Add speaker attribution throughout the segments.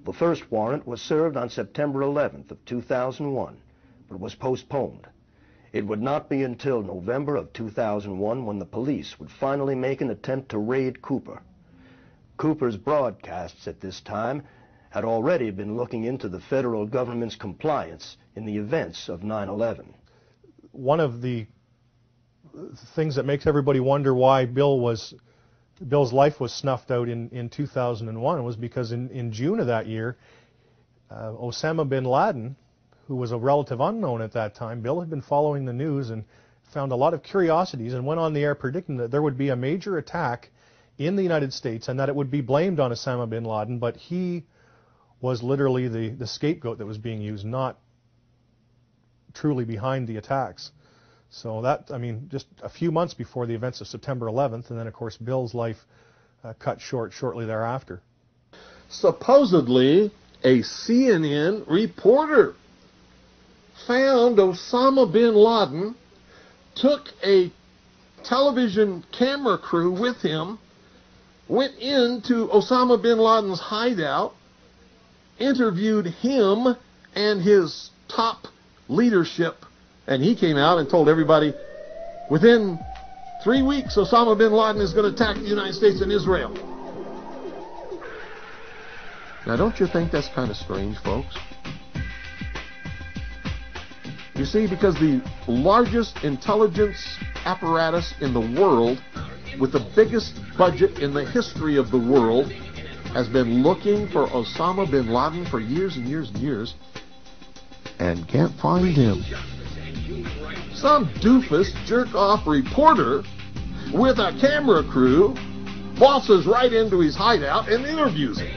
Speaker 1: The first warrant was served on September 11th of 2001, but was postponed. It would not be until November of 2001 when the police would finally make an attempt to raid Cooper. Cooper's broadcasts at this time had already been looking into the federal government's compliance in the events of 9/11.
Speaker 2: One of the things that makes everybody wonder why Bill's life was snuffed out in 2001 was because in June of that year, Osama bin Laden, who was a relative unknown at that time, Bill had been following the news and found a lot of curiosities and went on the air predicting that there would be a major attack in the United States and that it would be blamed on Osama bin Laden, but he was literally the scapegoat that was being used, not truly behind the attacks. So that, I mean, just a few months before the events of September 11th, and then of course Bill's life cut short shortly thereafter.
Speaker 3: Supposedly, a CNN reporter found Osama bin Laden, took a television camera crew with him, went into Osama bin Laden's hideout, interviewed him and his top leadership, and he came out and told everybody, within 3 weeks, Osama bin Laden is going to attack the United States and Israel. Now, don't you think that's kind of strange, folks? You see, because the largest intelligence apparatus in the world, with the biggest budget in the history of the world, has been looking for Osama bin Laden for years and years and years, and can't find him. Some doofus jerk-off reporter with a camera crew waltzes right into his hideout and interviews him.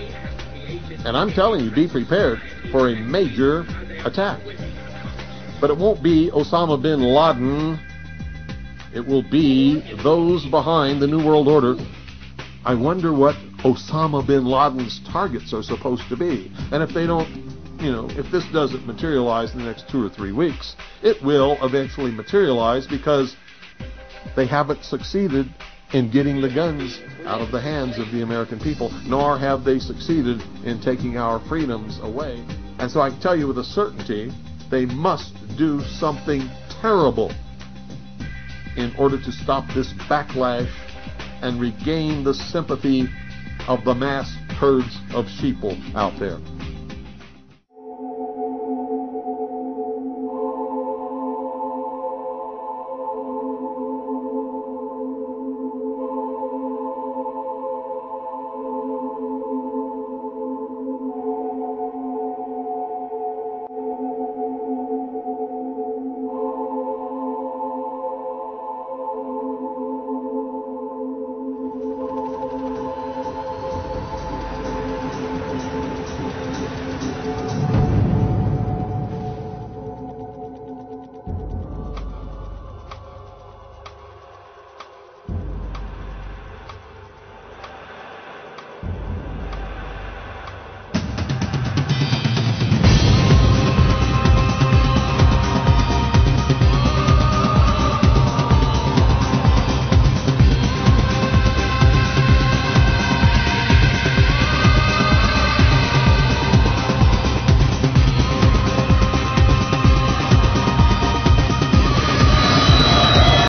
Speaker 3: And I'm telling you, be prepared for a major attack. But it won't be Osama bin Laden. It will be those behind the New World Order. I wonder what Osama bin Laden's targets are supposed to be. And if they don't, if this doesn't materialize in the next 2 or 3 weeks, it will eventually materialize because they haven't succeeded in getting the guns out of the hands of the American people, nor have they succeeded in taking our freedoms away. And so I can tell you with a certainty, they must do something terrible in order to stop this backlash and regain the sympathy of the mass herds of sheeple out there.